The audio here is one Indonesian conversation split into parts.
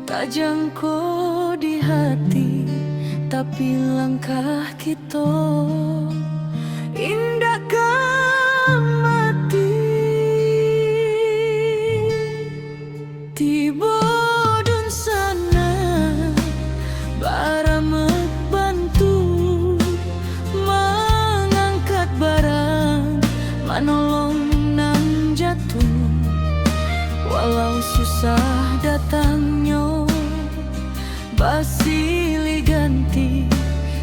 tajam ko di hati, tapi langkah kita indah mati. Tiba dun sana bara bantu mengangkat barang, menolong nang jatuh. Walau susah datangnya basili ganti,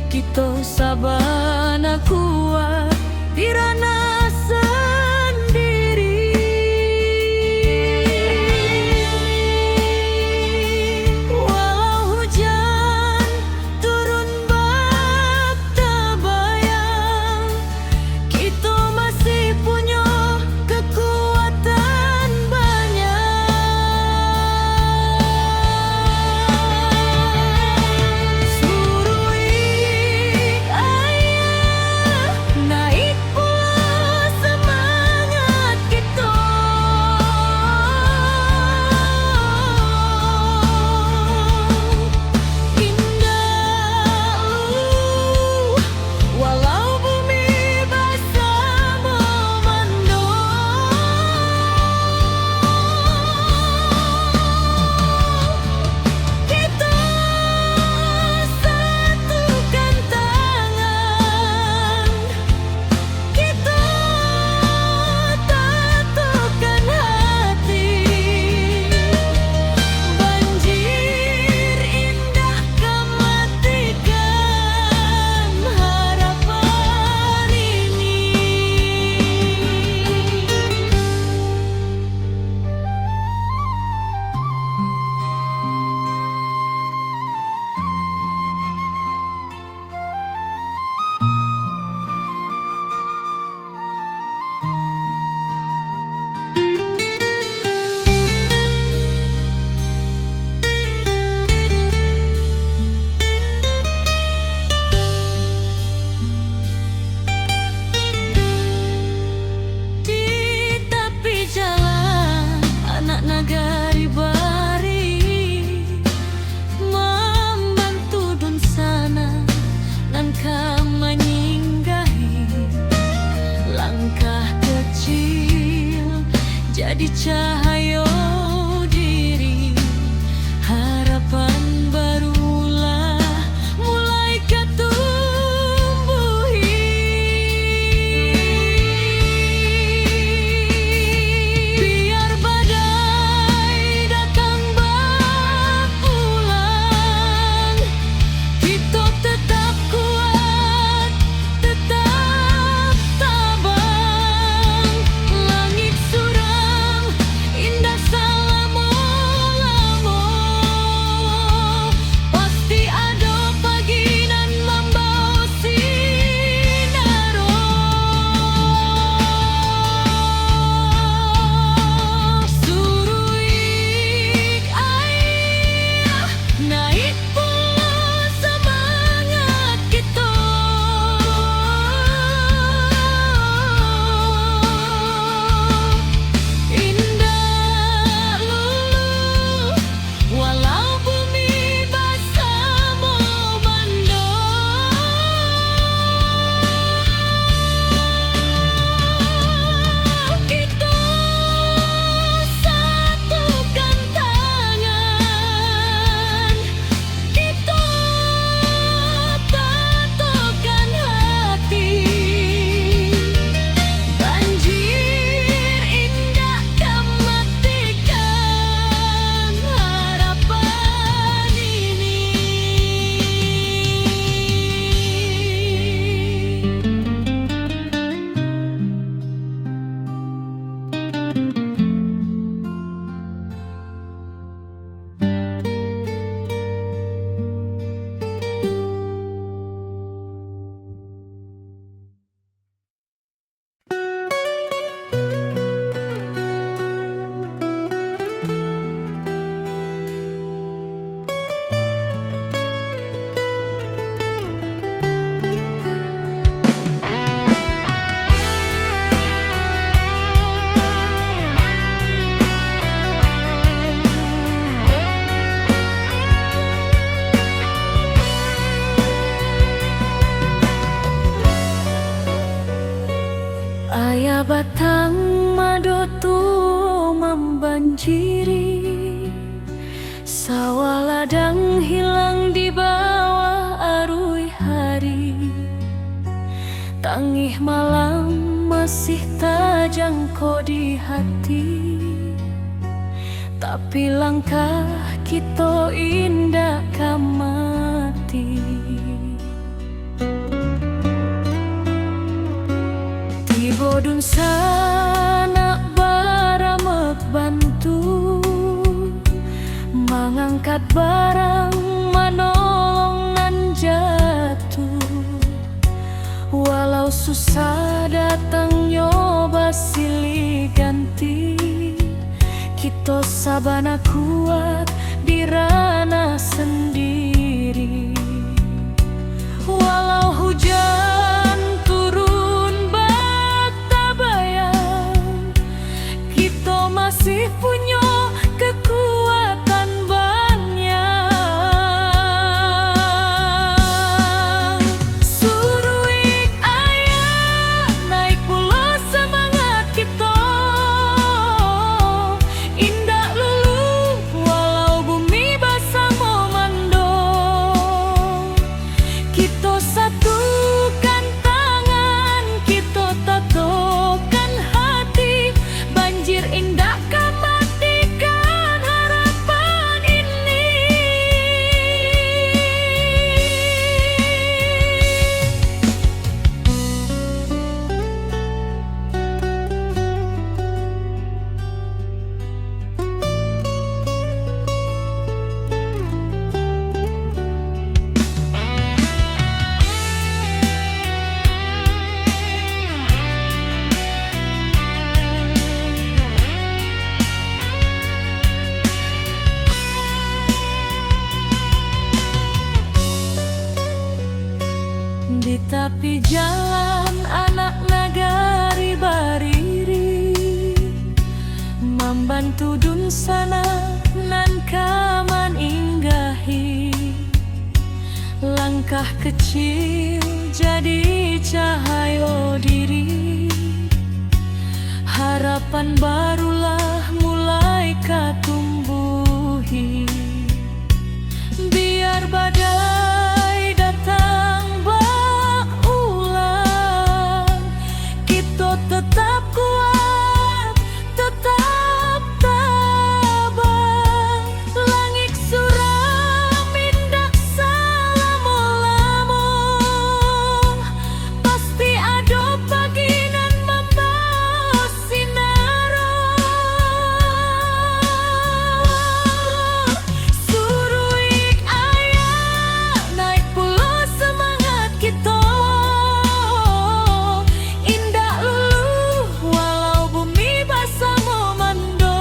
kita sabana kuat dirana sendiri. Walau hujan turun bak tabayang, kita masih punya kekuatan banyak. Surui ayah naik pula banjiri. Sawah ladang hilang di bawah arus hari. Tangih malam masih terjangkau di hati. Tapi langkah kita indah mati. Tiba dun sana baramek bantu mengangkat barang manolong nan jatuh. Walau susah datang nyoba silih ganti, kita sabana kuat di ranah sendiri. Walau hujan turun bata bayang, kita masih punya kekuatan banyak. Suruik ayah naik pula semangat kita. Indah lulu walau bumi basah memando. Kita satukan tangan, kita tatokan hati. Banjir indah matikan harapan ini. Di tepi jalan anak nagari bariri, membantu dun sana nan kaman inggahi. Langkah kecil jadi cahaya diri. Harapan barulah mulai katumbuhi. Biar badai datang berulang, kita tetap kuat, tetap tabah. Langit suram indah selama-lama, pasti ada pagi nan membawa sinar. Suruik ayah naik pula semangat kita. Indah lulu walau bumi basah memando.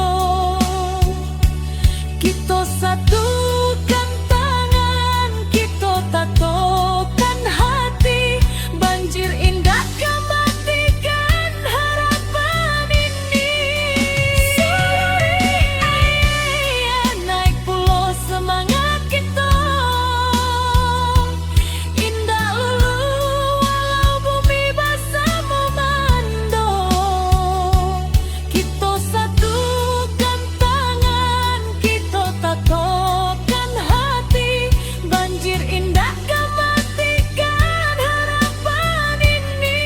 Kita satukan tangan, kita tatokan hati. Banjir indah matikan harapan ini. Suruik ayah naik pula semangat kita. Indah lulu walau bumi basah memando. Kita satukan tangan, kita tatokan hati. Banjir indah matikan harapan ini.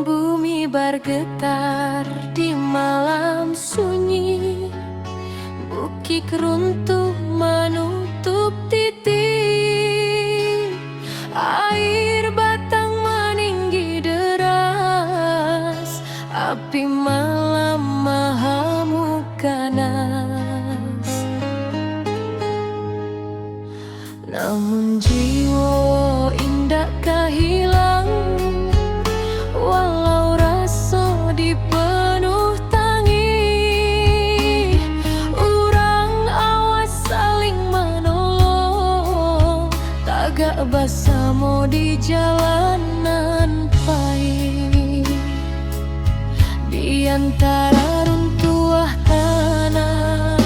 Bumi bergetar di malam sunyi. Bukit runtuh menutup titik. Air batang meninggi deras. Api malam maha ganas. Namun jiwa indah kahit bersama di jalanan pahit, di antara runtuh tanah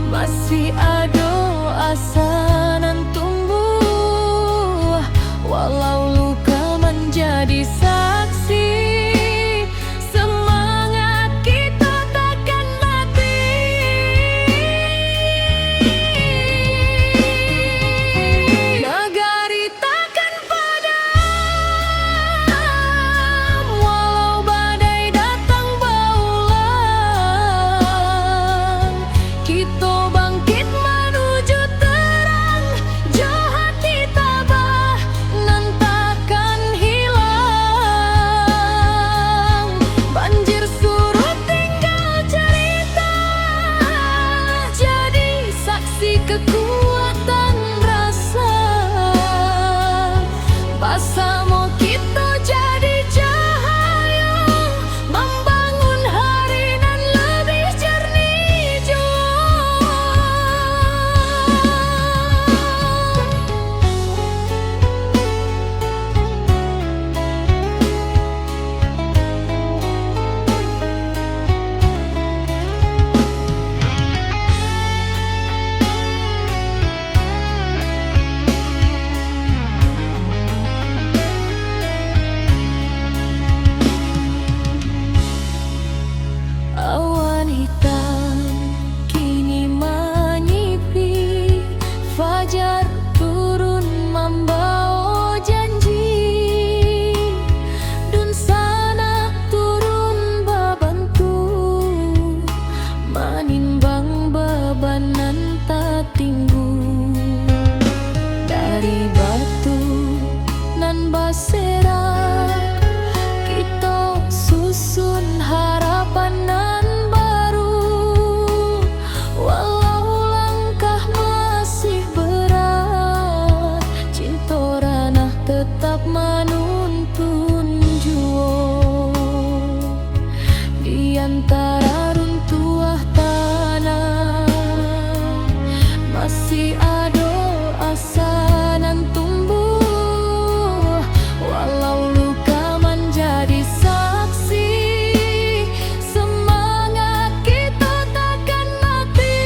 masih ada asa nan tumbuh, walau luka menjadi saksi. Semangat kita takkan mati. Nagari takkan padam, walau badai datang berulang. Kita bangkit menuju terang, jauh hati tabah nan takkan hilang. Banjir surut tinggal cerita, jadi saksi kekuatan rasa. Bersama kita jadi cahaya, membangun hari nan lebih jernih jua. Awan hitam kini menyipi, fajar turun membawa janji, dun sana turun bebantu, menimbang beban nan tak tinggu. Dari batu nan berserak, kita susun harapan nan baru. Walau langkah masih berat, cinta ranah tetap menuntun jua. Di antara runtuh tanah masih ada asa nan tumbuh, walau luka menjadi saksi. Semangat kita takkan mati.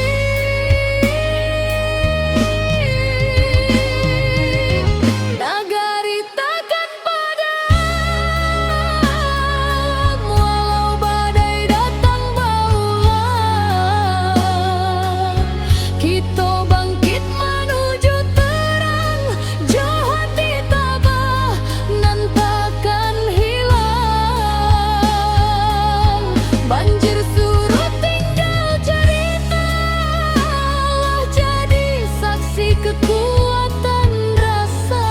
Nagari takkan padam, walau badai datang berulang. Kita bangkit menuju terang, jauh hati tabah nan takkan hilang. Banjir surut tinggal cerita, jadi saksi kekuatan rasa.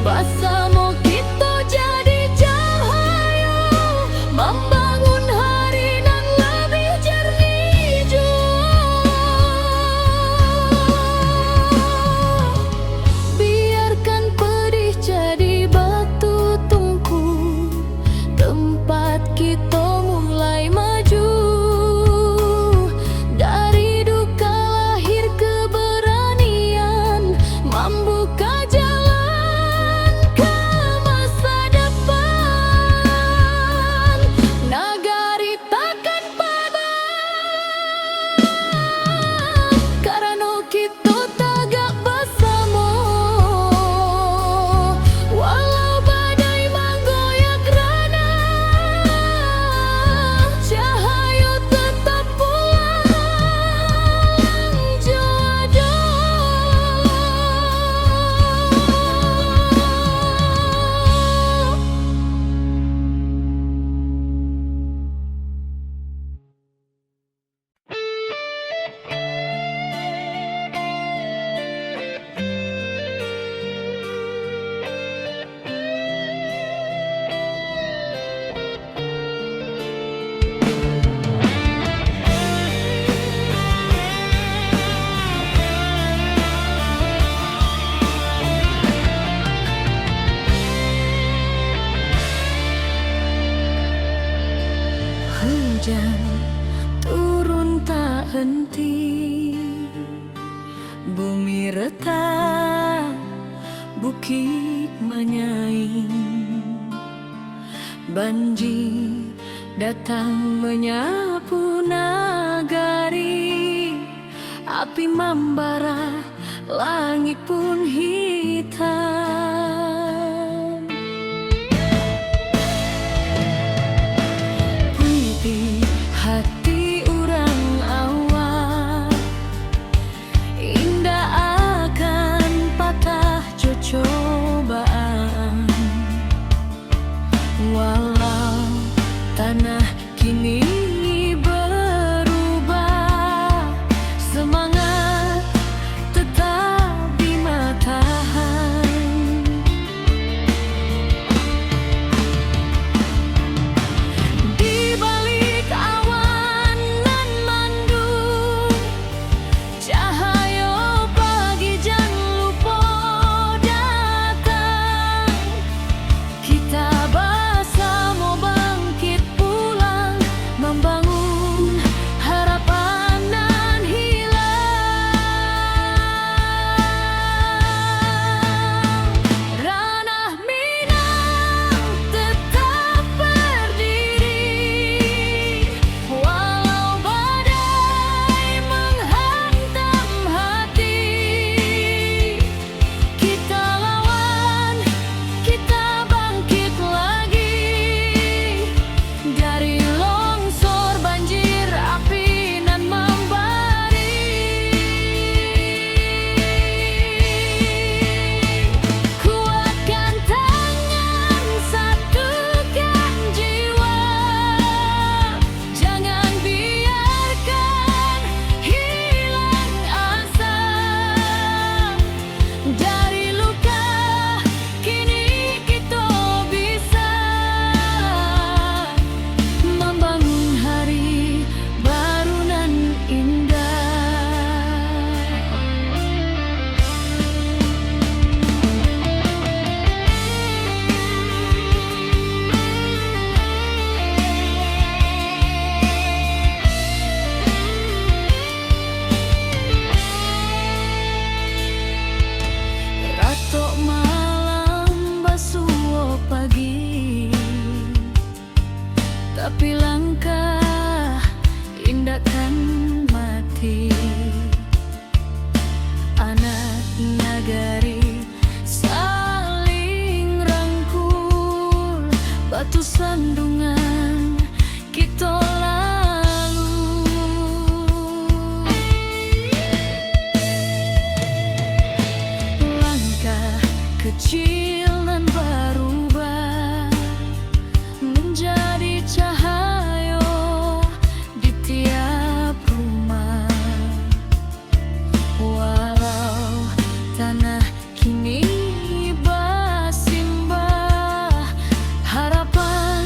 Bersama kita jadi cahaya, membangun hari nan lebih jernih jua. Biarkan pedih jadi batu tungku, tempat kita mulai maju. Dari duka lahir keberanian, membuka jalan ke masa depan. Nagari takkan padam, karena kita tegak bersama. Walau badai menggoyak rana, cahaya tetap pulang jodoh. Hujan turun tak henti, Bumi retak, bukit menyaing, banjir datang menyapu nagari, api membara, langit pun hitam. Putih hati urang awak, indah akan patah cobaan. Walau tanah kini berubah, semangat tetap di matahan. Di balik awan nan mendung, cahaya pagi jan lupa datang. Kita bersama bangkit pulang, membangun harapan nan hilang. Ranah Minang tetap berdiri, walau badai menghantam hati. Kita lawan, kita bangkit lagi, dari longsor banjir api nan membari. Kuatkan tangan, satukan jiwa, jangan biarkan hilang asa. Dari luka kini kita bisa membangun hari baru nan indah. Ratok malam basuh pagi, tapi langkah indah kan mati. Anak nagari saling rangkul, batu sandungan kita lalu. Langkah kecil nan berubah menjadi cahaya di tiap rumah. Walau tanah kini bersimbah, harapan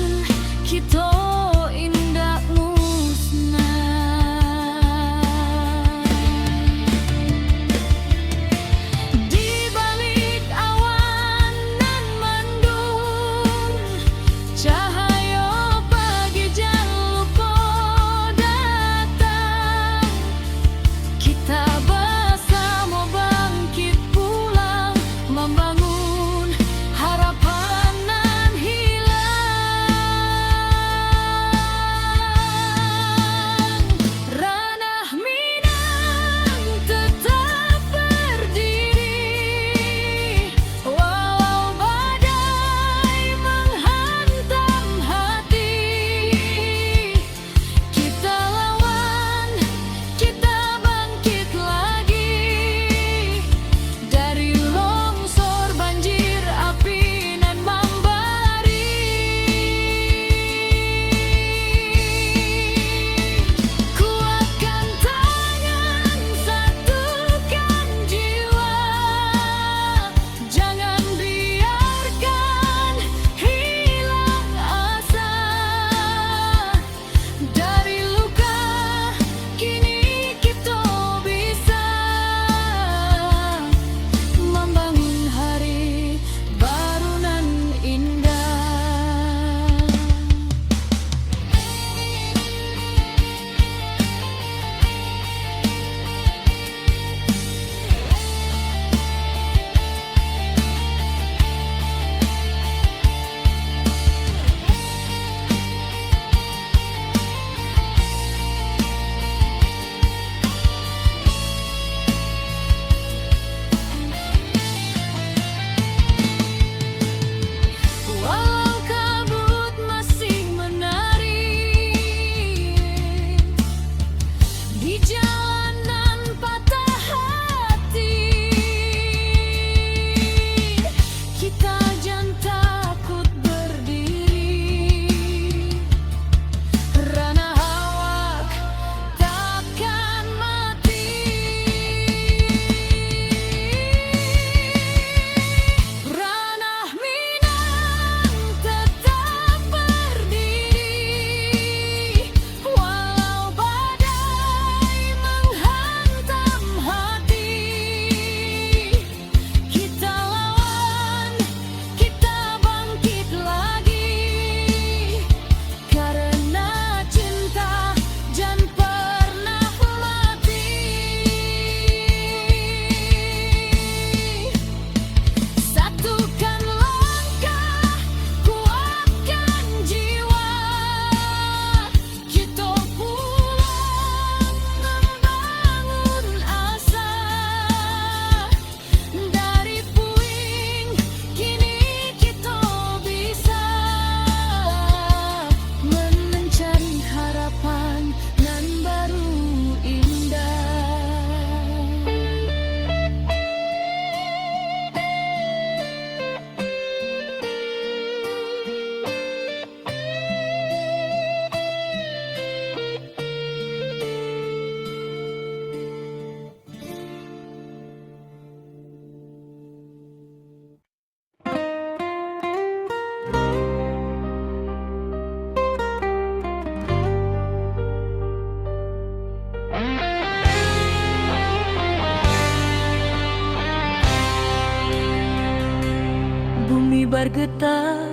bergetar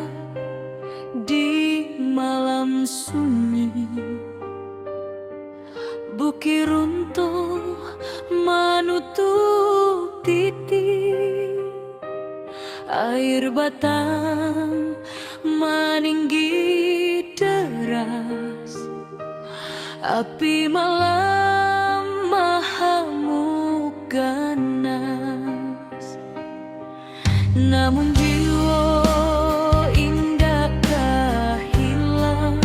di malam sunyi. Bukit runtuh menutup titik, air batang meninggi deras, api malam mahamuk ganas. Namun jiwa indakkah hilang,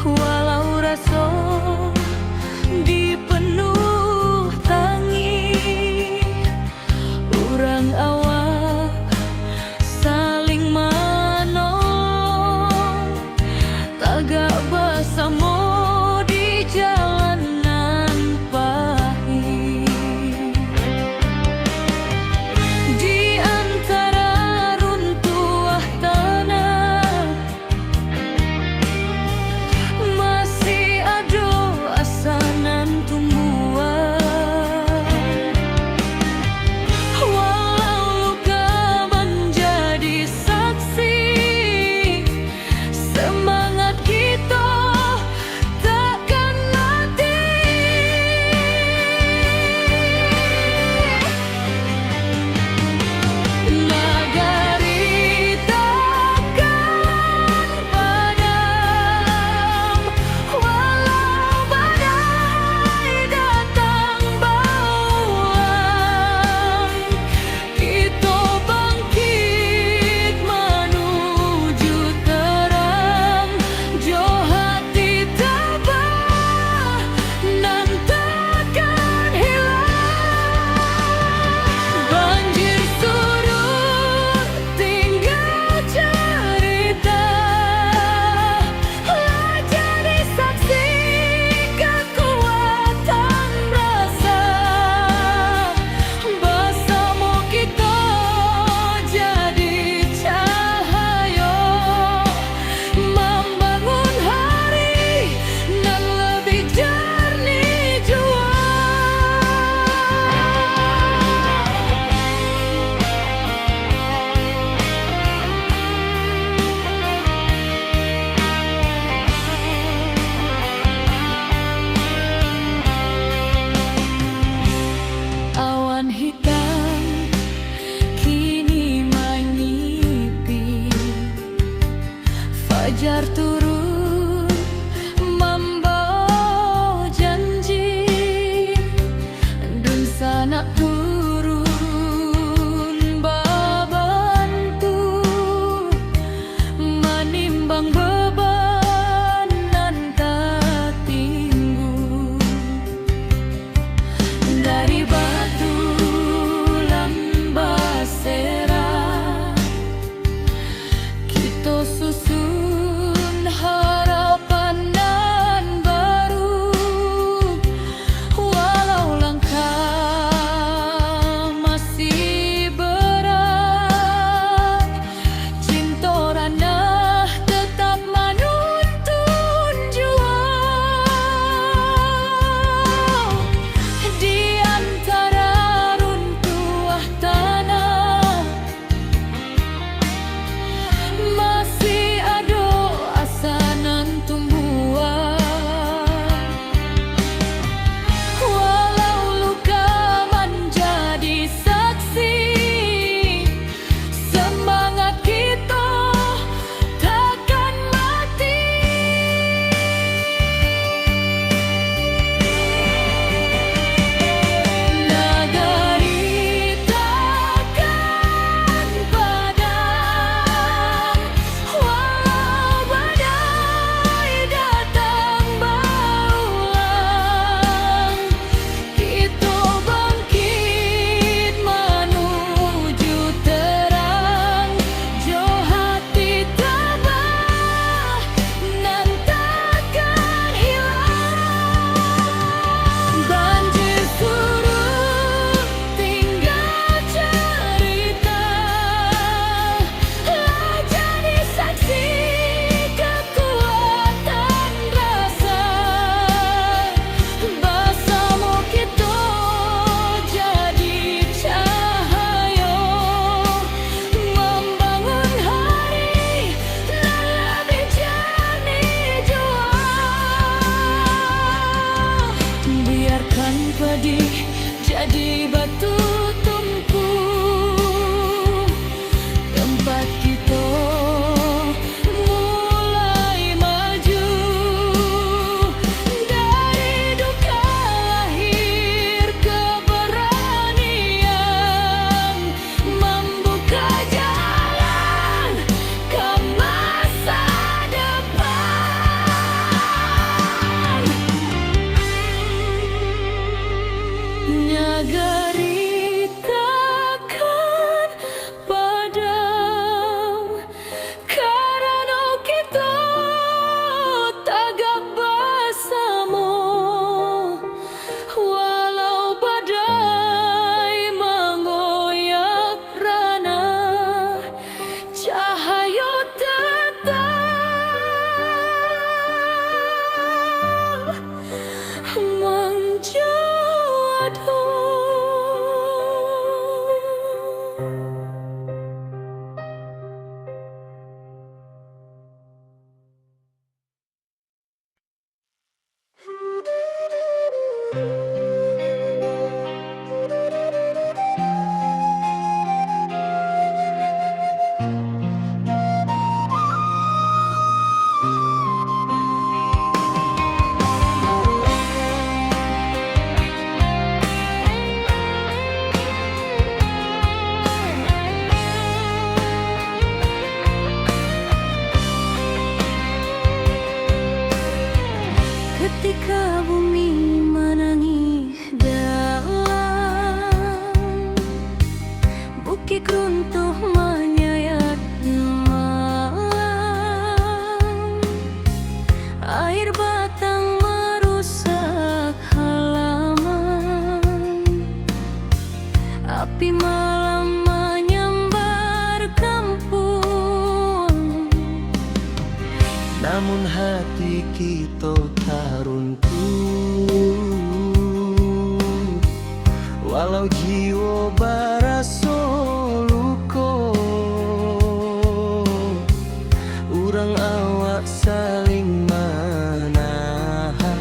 walau rasa dipenuh tangi. Urang awak saling menolong, tagak bersama di jalanan pahit. Di antara Ketika bumi menangis dalam, bukit runtuh menyayat malam, air batang merusak halaman, api malam menyambar kampung. Namun hati kita tak runtuh, walau jiwa barasa luka. Urang awak saling menahan,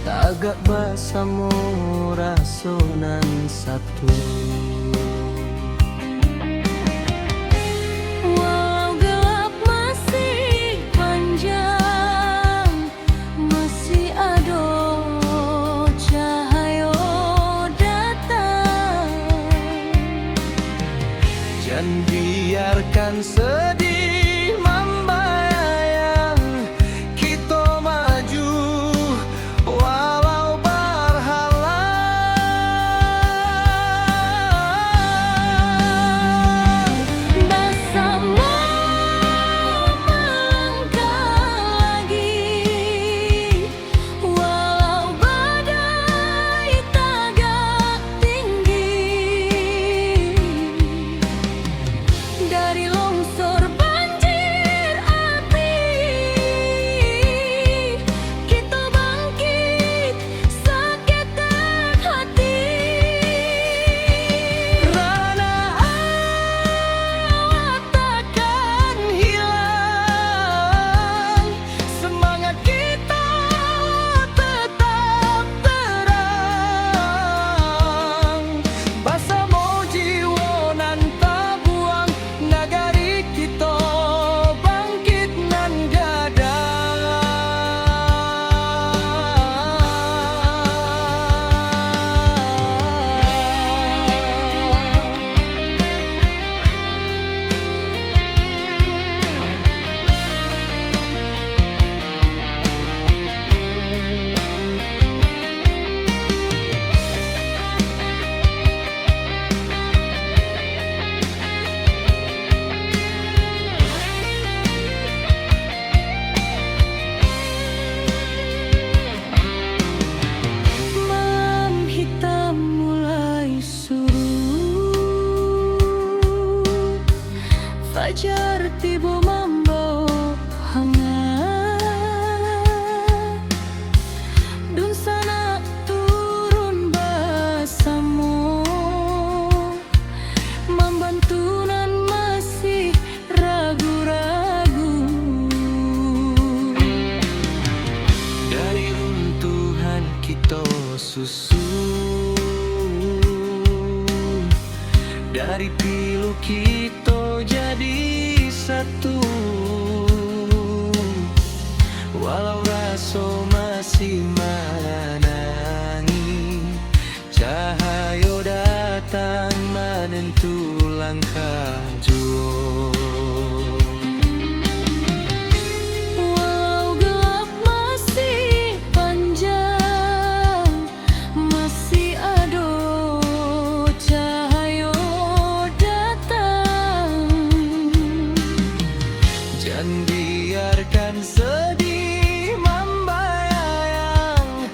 tagak bersama rasonan satu. Dan biarkan sedih membayang, kita maju walau berhalang. Bersama melangkah lagi, walau badai tagak tinggi. Dari longsor banjir api, kita bangkit seketek hati. Rana awak takkan hilang, semangat kita tetap terang. Bersama jiwa nan tabuang, nagari kita bangkit nan gadang. Malam hitam mulai surut, fajar tiba membawa hangat. Dun sana turun bersama, membantu nan masih ragu-ragu. Dari runtuhan kita susun, dari pilu kita jadi satu. Walau rasa masih menangi, cahaya datang menentu langkah jua. Walau gelap masih panjang, masih ada cahaya datang. Jangan biarkan sedih membayang,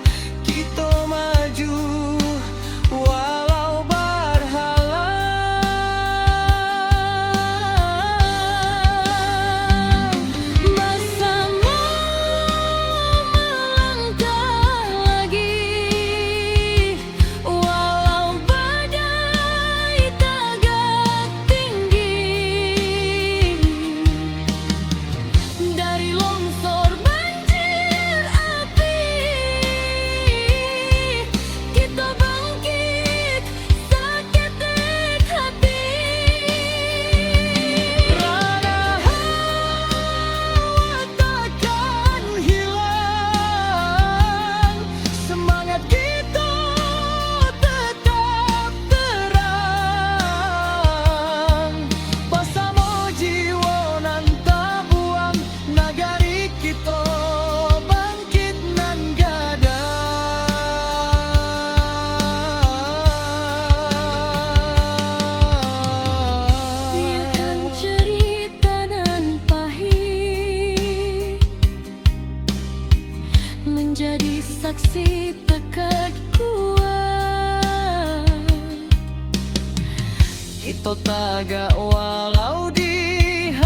menjaga walau dihantui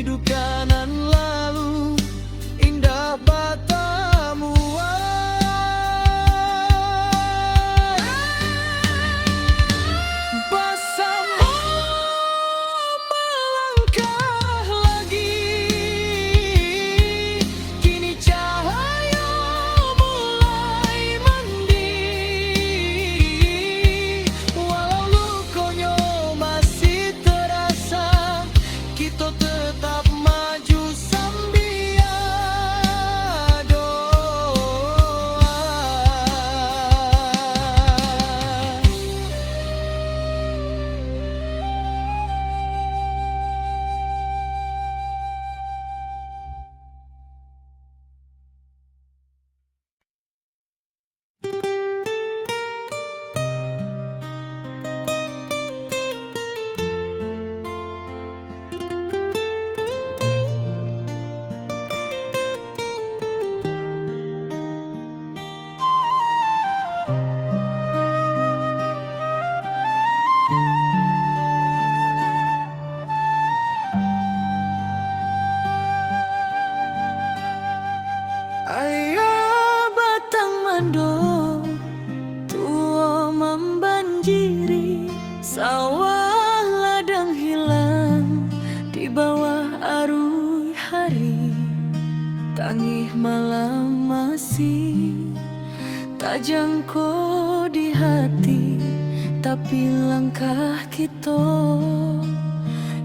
duka nan lalu indah batamu. Bersama melangkah lagi, kini cahaya mulai mending. Walau lukonya masih terasa, kita tetap maju sambil doa. Ayah batang mando tua membanjiri, sawah ladang hilang di bawah arus hari. Tangih malam masih tak jangkau di hati, tapi langkah kita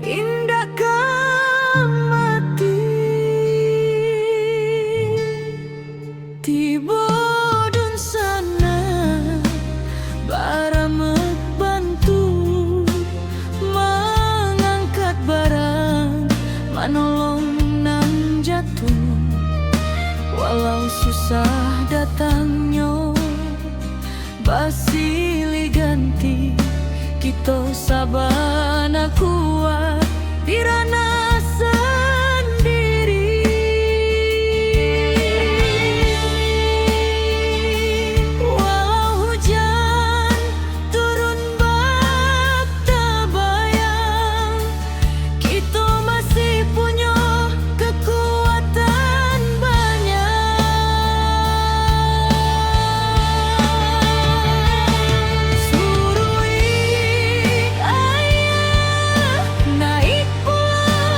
indahkan mati. Tiba dun sana baramek bantu mengangkat barang, manolong nan jatuh. Walau susah datangnya basilih ganti, kita sabana kuat dirana sendiri. Walau hujan turun bak tabayang, kita masih punya kekuatan banyak. Surui ayah naik pulang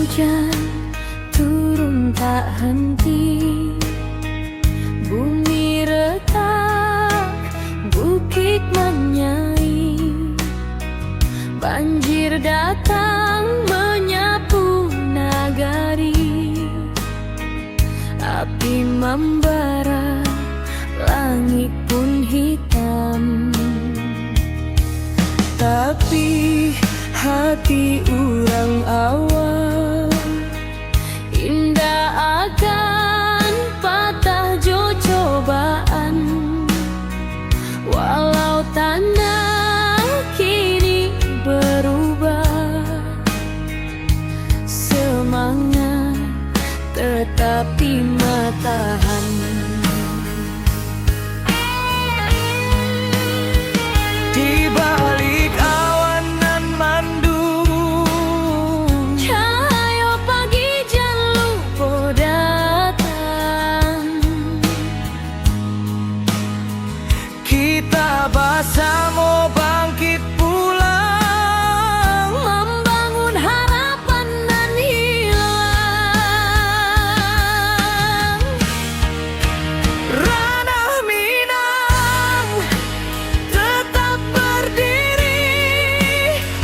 hujan turun tak henti, bumi retak, bukit menyai, banjir datang menyapu nagari, api membara, langit pun hitam. Tapi hati urang awal indah akan patah jo cobaan, walau tanah kini berubah, semangat tetapi matahan. Di balik awan nan mandung, cahaya pagi jan lupa datang. Kita bersama bangkit pulang, membangun harapan nan hilang. Ranah Minang tetap berdiri,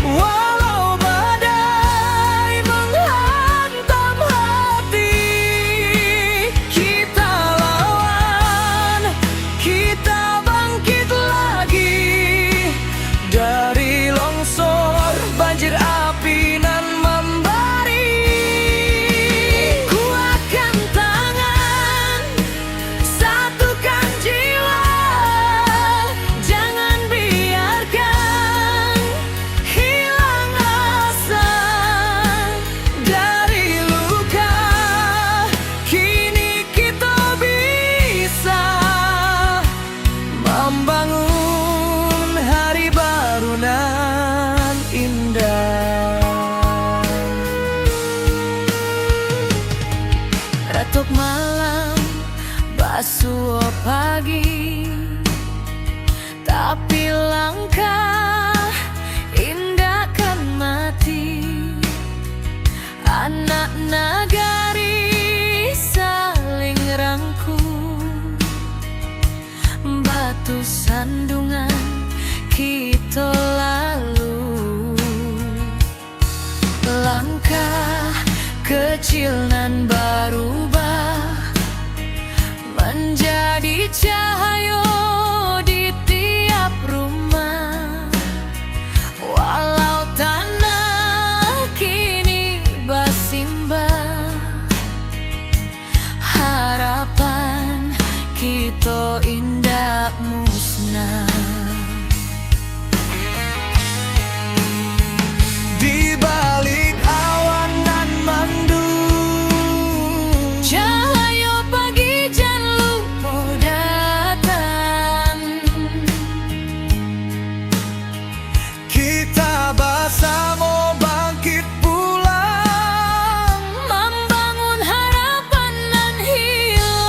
walau badai menghantam hati. Kita lawan, kita bangkit lagi, dari longsor, banjir, api nan membari. Kuatkan tangan, satukan jiwa, jangan biarkan hilang asa. Dari luka kini kita bisa membangun hari baru nan indah. Retuk malam, basuh pagi, tapi langkah indah kan mati. Anak nagari saling rangkul, batu sandungan kita lalu. Langkah kecil nan berubah menjadi cahaya di tiap rumah, walau tanah kini bersimbah, harapan kita indah musnah. Di balik awan nan mandung, cahaya pagi jan lupa datang. Kita bersama bangkit pulang, membangun harapan nan hilang.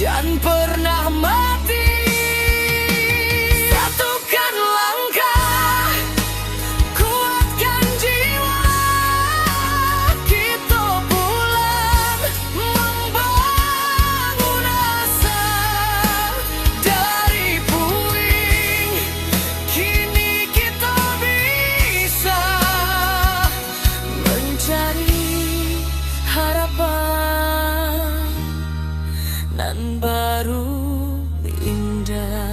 jangan pernah mati. Satukan langkah, kuatkan jiwa, kita pulang membangun asa dari puing. Kini kita bisa mencari harapan nan baru indah.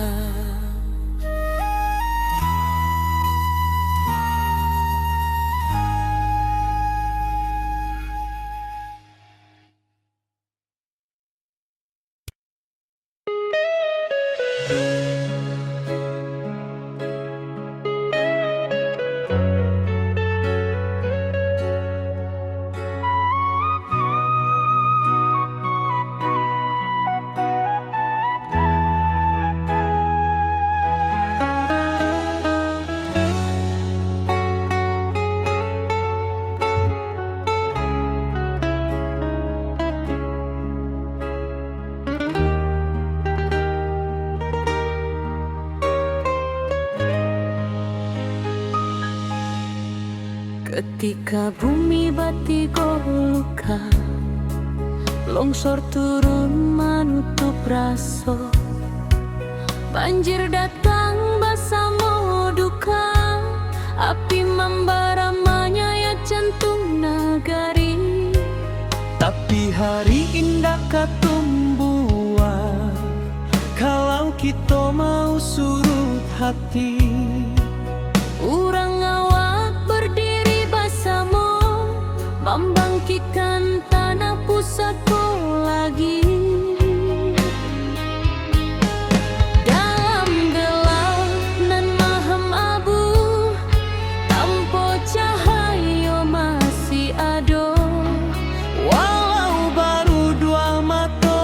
Ketika bumi batigo luka, longsor turun menutup raso, banjir datang bersama duka, api membara menyayat jantung nagari. Tapi hari indah katumbuhan, kalau kita mau surut hati. Urang awak berdiri bersama, membangkitkan tanah pusatku lagi. Dalam gelap nan maham abu, tanpa cahaya masih ada. Walau baru dua mata,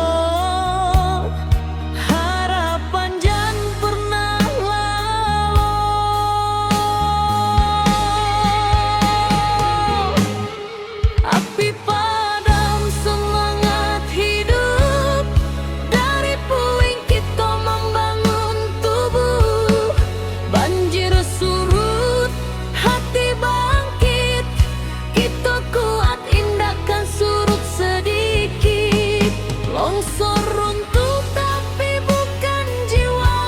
harapan jangan pernah lalu. Api padam semangat hidup, dari puing kita membangun tubuh. Banjir surut, hati bangkit, kita kuat indahkan surut sedikit. Longsor runtuh tapi bukan jiwa,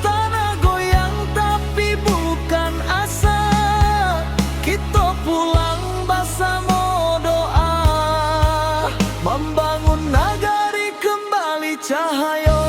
tanah goyang tapi bukan asa. Kita pulang bersama doa, membangun nagari kembali cahaya.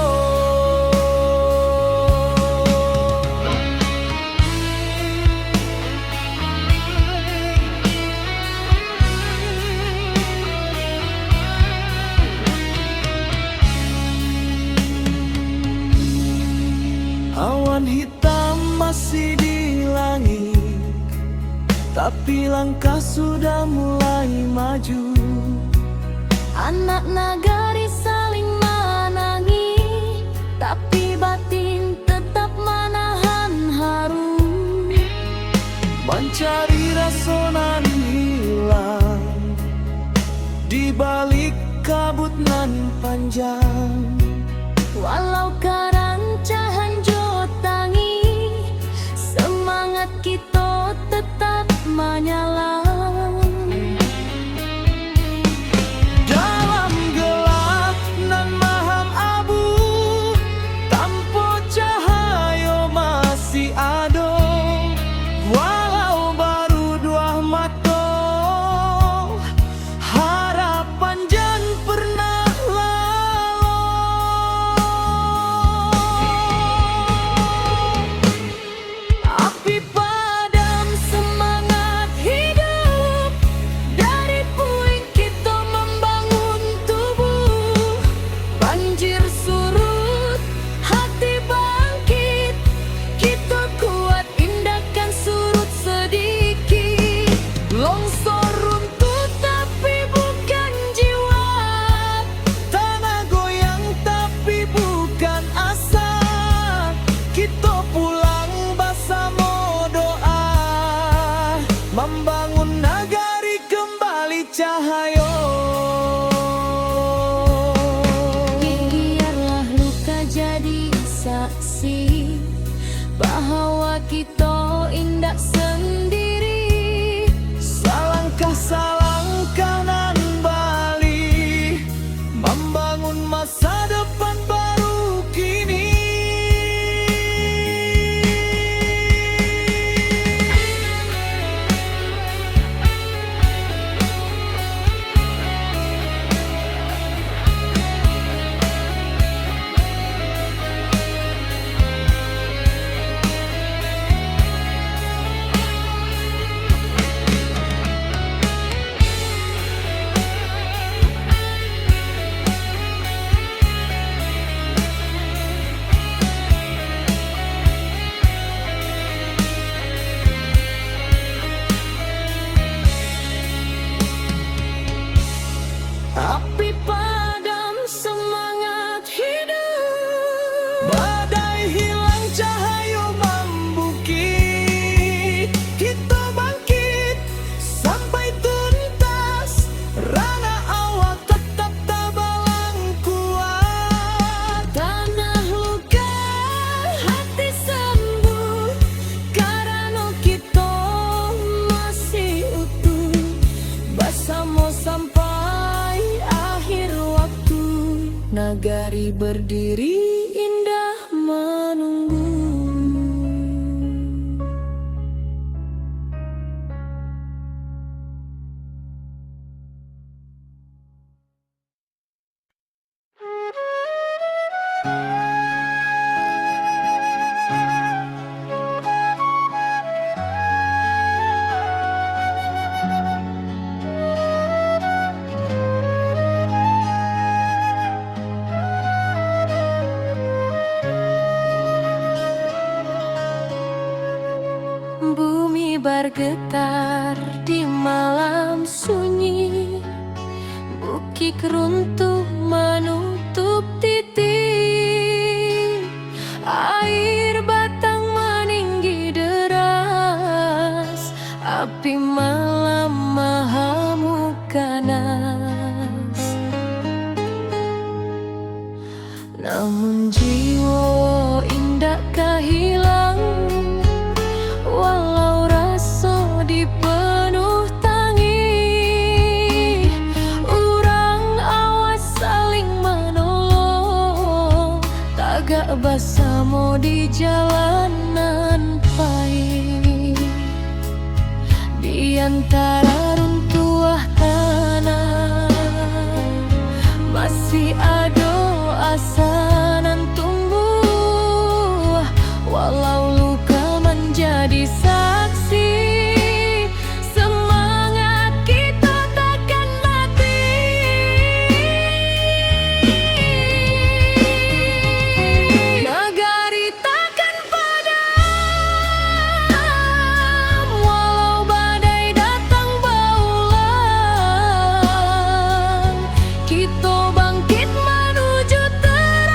Awan hitam masih di langit, tapi langkah sudah mulai maju. Anak nagari saling menangi, tapi batin tetap menahan haru. Mencari rasa nan hilang di balik kabut nan panjang. Walau karancahan jotangi, semangat kita tetap menyala. Dalam gelap nan maham abu, tanpa cahaya masih ada. Walau baru dua mata, harapan jangan pernah lalu. Api padam semangat hidup, api padam semangat hidup. Badai hilang cahaya membukit, kita bangkit sampai tuntas. Rana awak tetap tabalang kuat. Tanah luka, hati sembuh, karena kita masih utuh. Bersama sampai akhir waktu, nagari berdiri indah menunggu. Bumi bergetar di malam sunyi, bukit runtuh menutup titik. Air batang meninggi deras, api malam menghambur ganas. Namun jiwa indah kehilang, walau rasa dipenuh tangis. Urang awas saling menolong, tagak bersama di jalanan pahit. Di antara runtuhan tanah masih ada asa nan tumbuh. Walau luka menjadi saksi, semangat kita takkan mati. Nagari takkan padam, walau badai datang berulang. Kita bangkit menuju terang.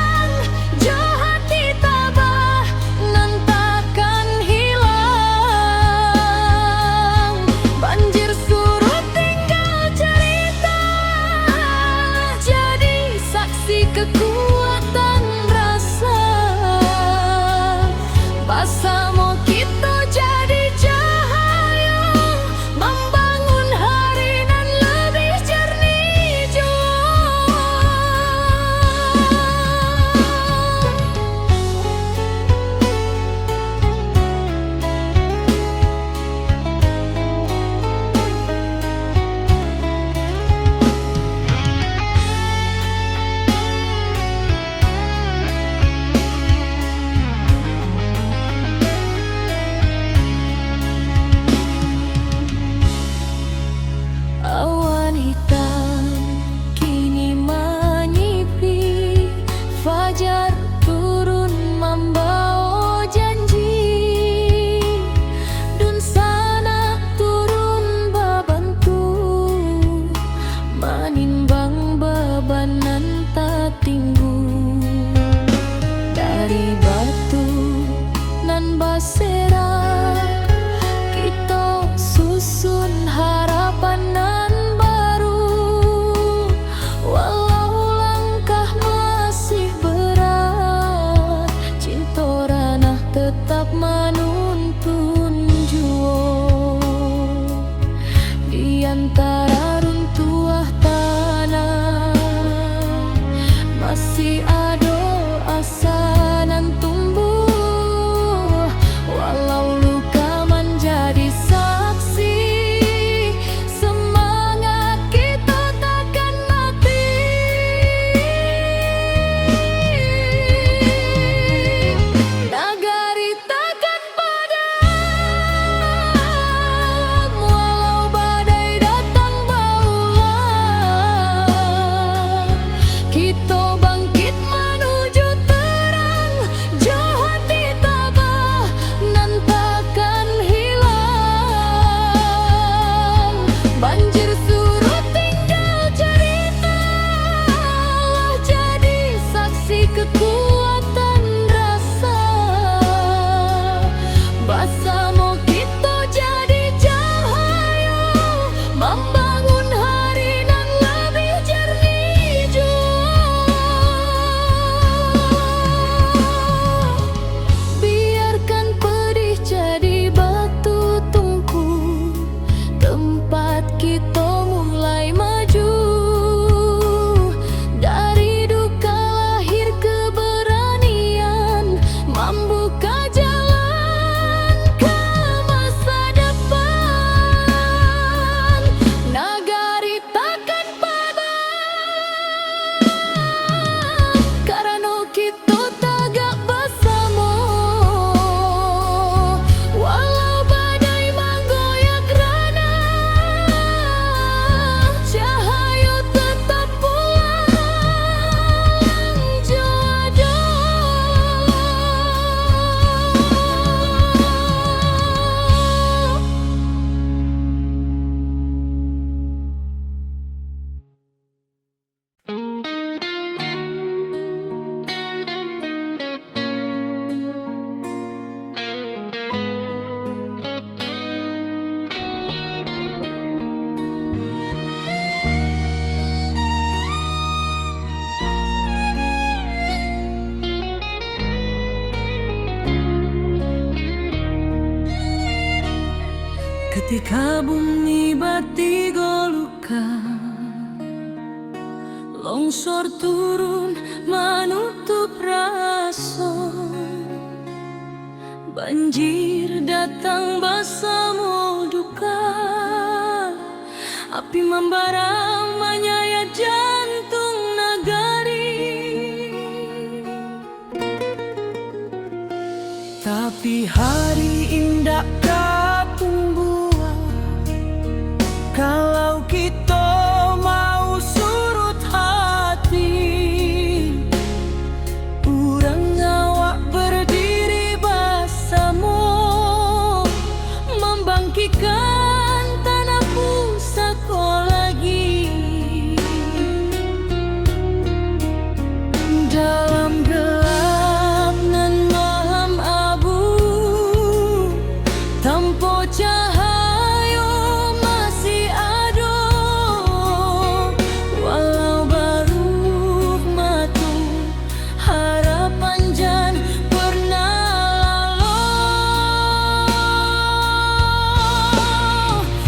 Kabumi bati goluka, longsor turun menutup raso, banjir datang bersama duka, api membara menyayat jantung nagari. Tapi hari indah kapung buah, kalau kita mau surut hati, urang awak berdiri bersama, membangkitkan tanah pusaka lagi. Dalam gelap nan malam abu, tanpa cahaya masih ada, walau baru matu harapan jan pernah lalu.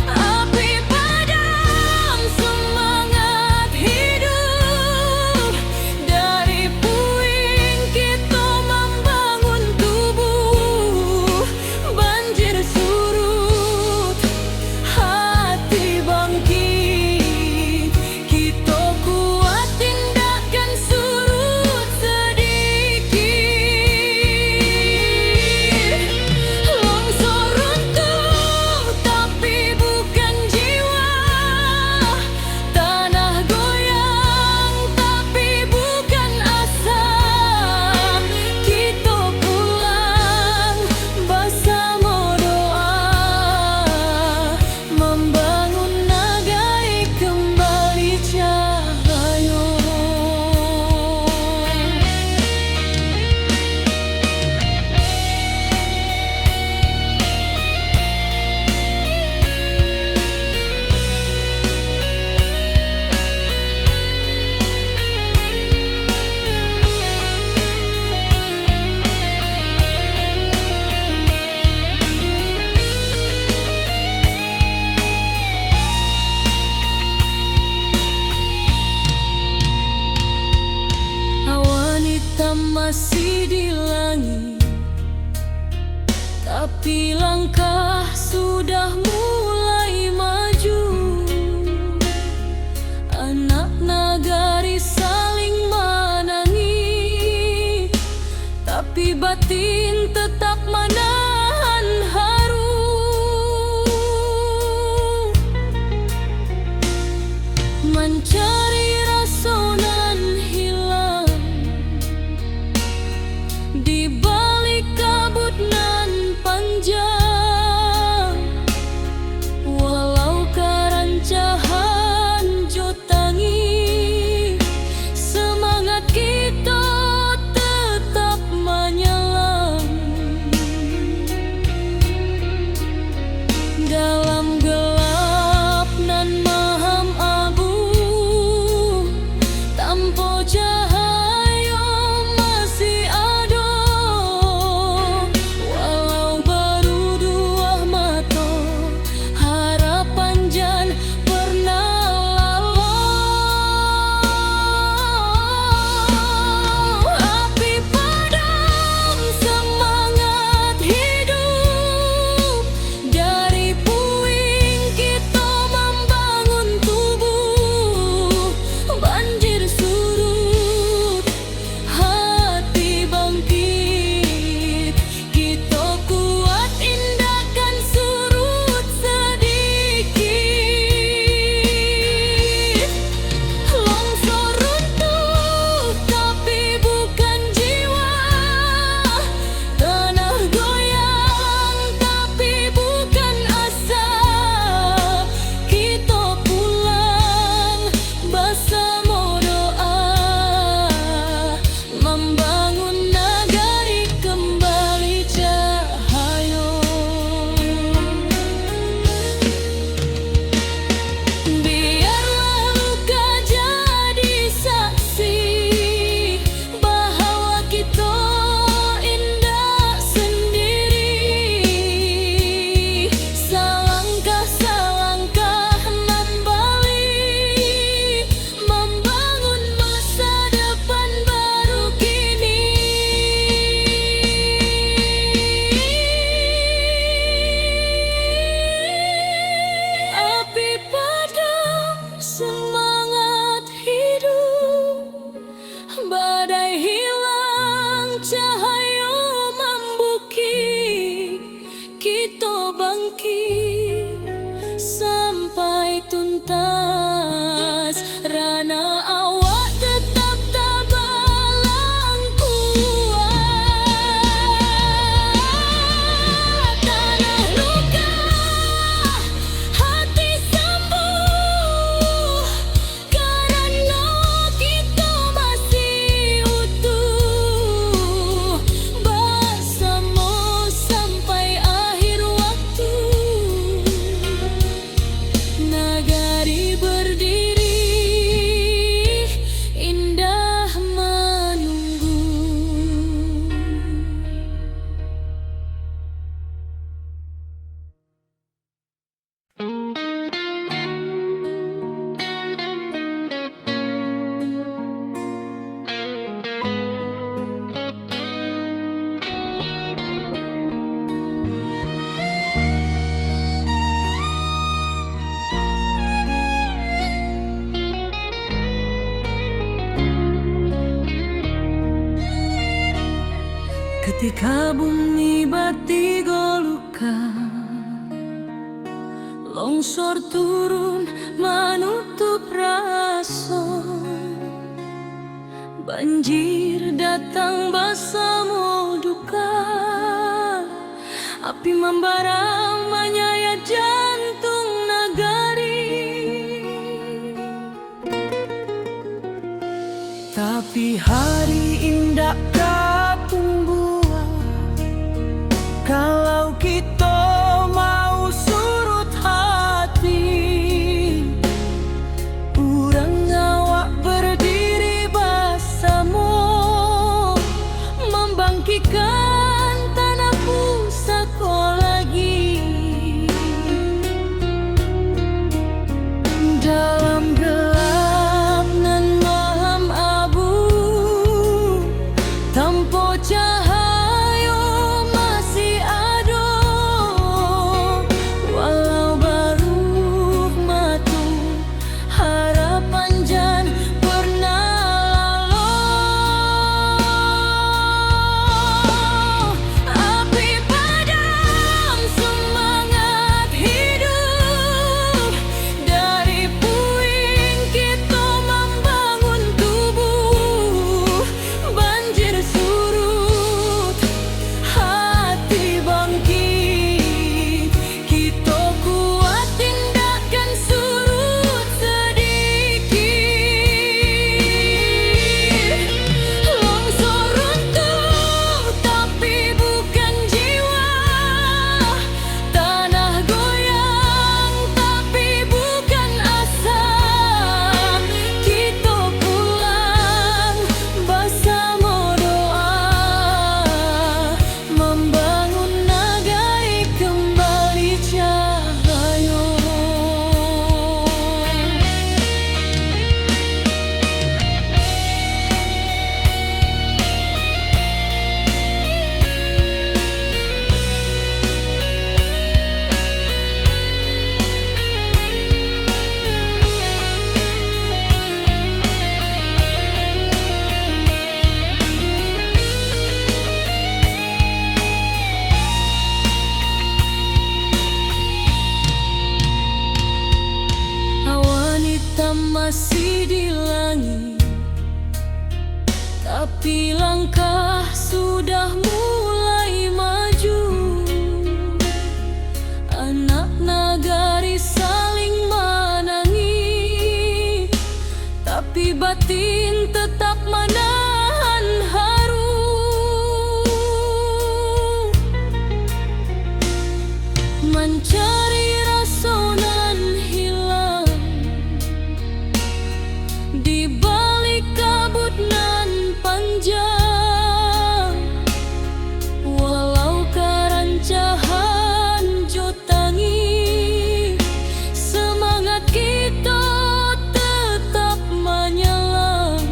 Api padam semangat hidup, dari puing kita membangun tubuh. Banjir surut, hati bangkit, kita kuat tindakan surut sedikit. Longsor runtuh tapi bukan jiwa, tanah goyang tapi bukan asa. Kita pulang bersama doa, membangun negeri kembali cahaya. Awan hitam masih di langit, tapi langkah sudah mulai maju. Anak nagari saling menangis, tapi batin tetap menahan haru. Mencari rasa nan hilang di balik kabut nan panjang, walau kerancahan jotangi, semangat kita tetap menyelam. ketika bumi bati golukan, longsor turun menutup rason, banjir datang bersama duka, api membara menyayat jantung negari. Tapi hari indah kapung buah, kalau kita mau surut hati, urang awak berdiri bersama, membangkitkan tanah pusaka lagi. Dalam gelap nan malam abu, tanpa cahaya masih ada, walau baru matu harapan jan pernah lalu. Api padam semangat hidup, dari puing kita membangun tubuh. Banjir surut, hati bangkit, kita kuat tindakan surut sedikit. Longsor runtuh tapi bukan jiwa, tanah goyang tapi bukan asa. Kita pulang bersama doa, membangun negeri kembali cahaya. Awan hitam masih di langit, tapi langkah sudah mulai maju. Anak nagari saling menangis, tapi batin tetap menahan haru. Mencari rasa nan hilang di balik kabut nan panjang, walau kerancahan jotangi, semangat kita tetap menyelam.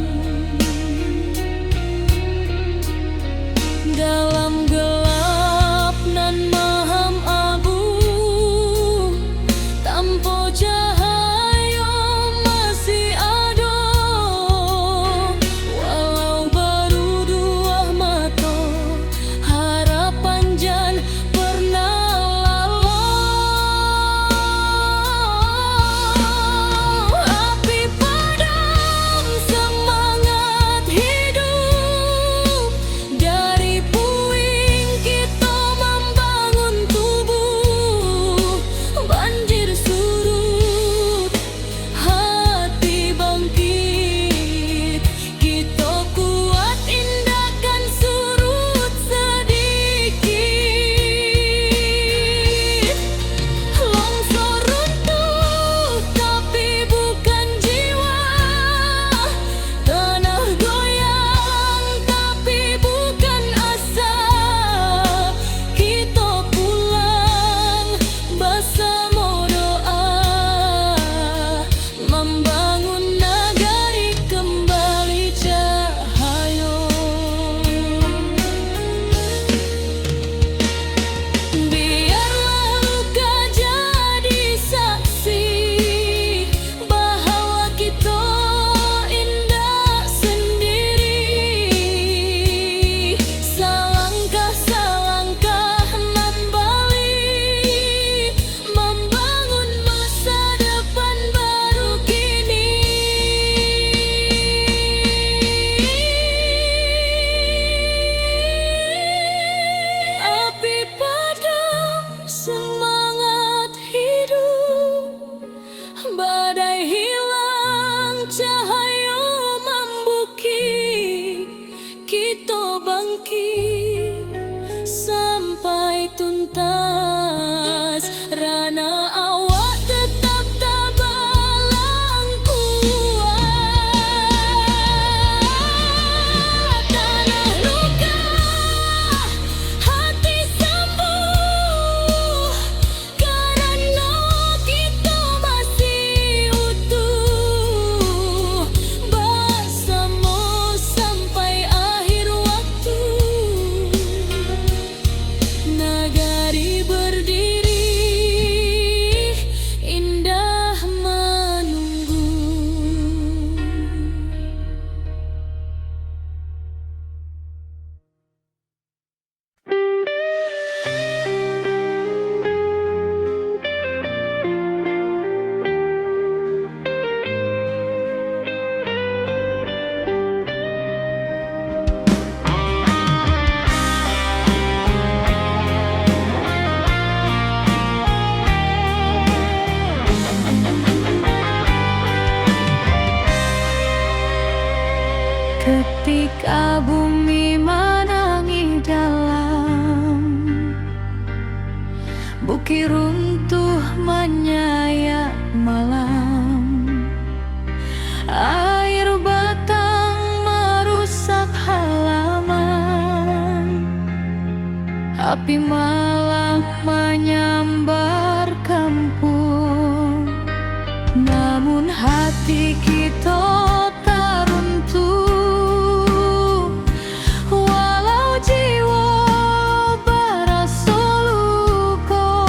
Ketika bumi menangis dalam, bukit runtuh menyayat malam, air batang merusak halaman, api malam menyambar kampung. Namun hati kita tak runtuh, walau jiwa berasa luka.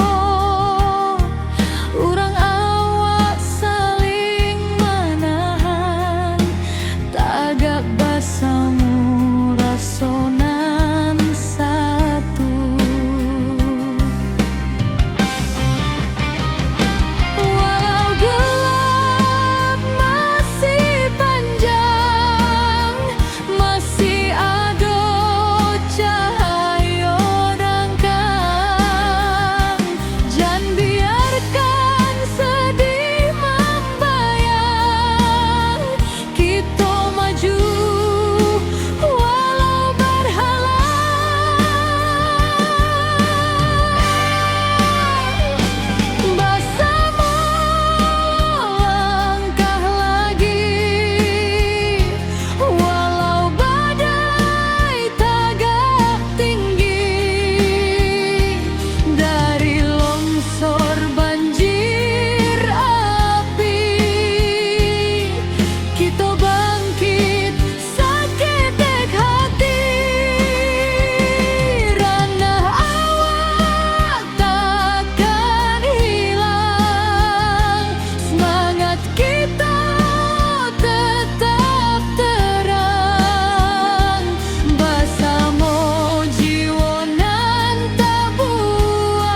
Urang awak saling menahan, tagak basamu rasonan satu. Walau gelap masih panjang, masih ada cahaya dangkang. Jangan biarkan sedih membayang, kita maju walau berhalang. Bersama langkah lagi, walau badai tagak tinggi. Dari longsor banjir api, kita bangkit saketek hati. Ranah awak takkan hilang, semangat kita tetap terang. Bersama jiwa nan tak buang,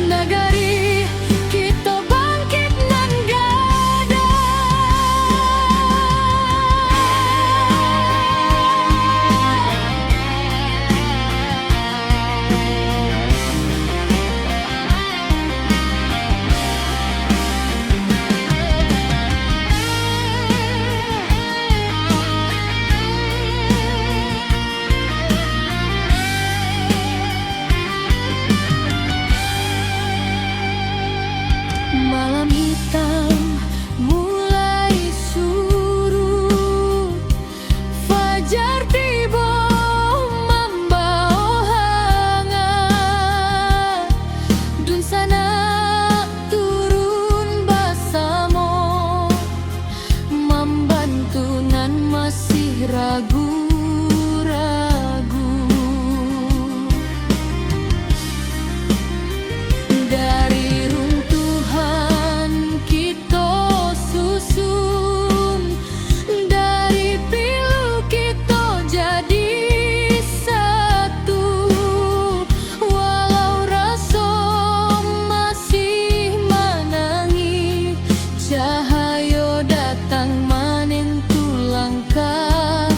negari kita bangkit nan malam hitam mulai surut, fajar tiba membawa hangat. Dun sana turun bersama, membantu nan masih ragu-ragu. Dari runtuhan kita susun, dari pilu kita jadi satu. Walau rasa masih menangis, cahaya datang menentu langkah.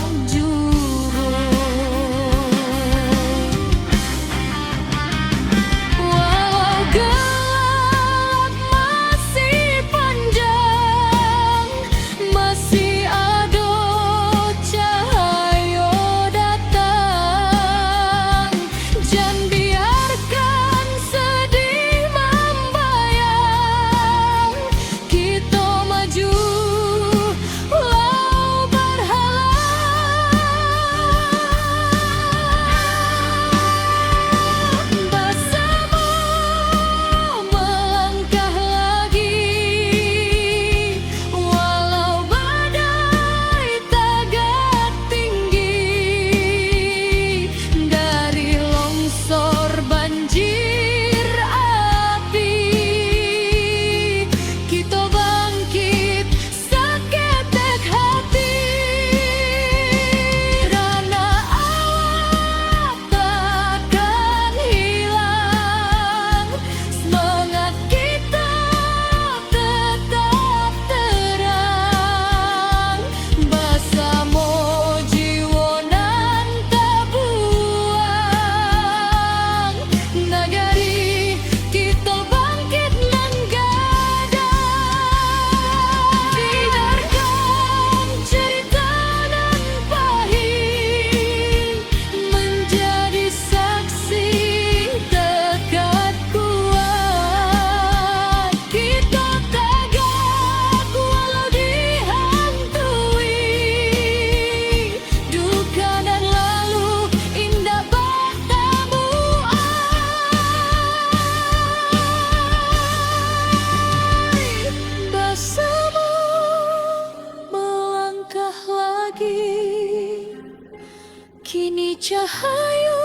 Cahayu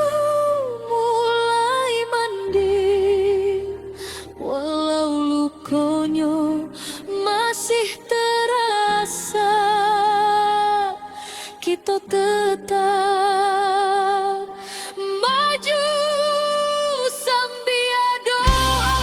mulai mandi, walau lukonyo masih terasa, kita tetap maju sambil doa.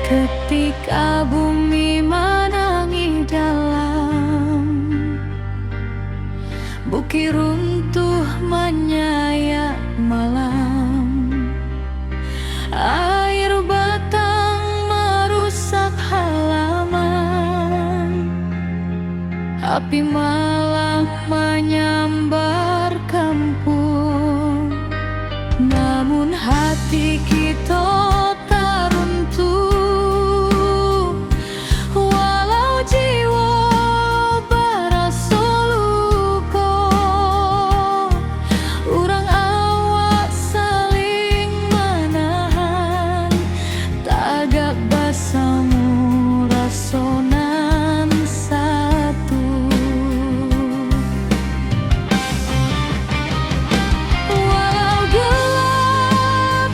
Ketika bumi menangis dalam, bukit runtuh menyayat malam, air batang merusak halaman, api malam menyambar kampung. Namun hati kita tak runtuh, walau jiwa berasa luka. Urang awak saling menahan, tagak basamu rasonan satu. Walau gelap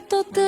kita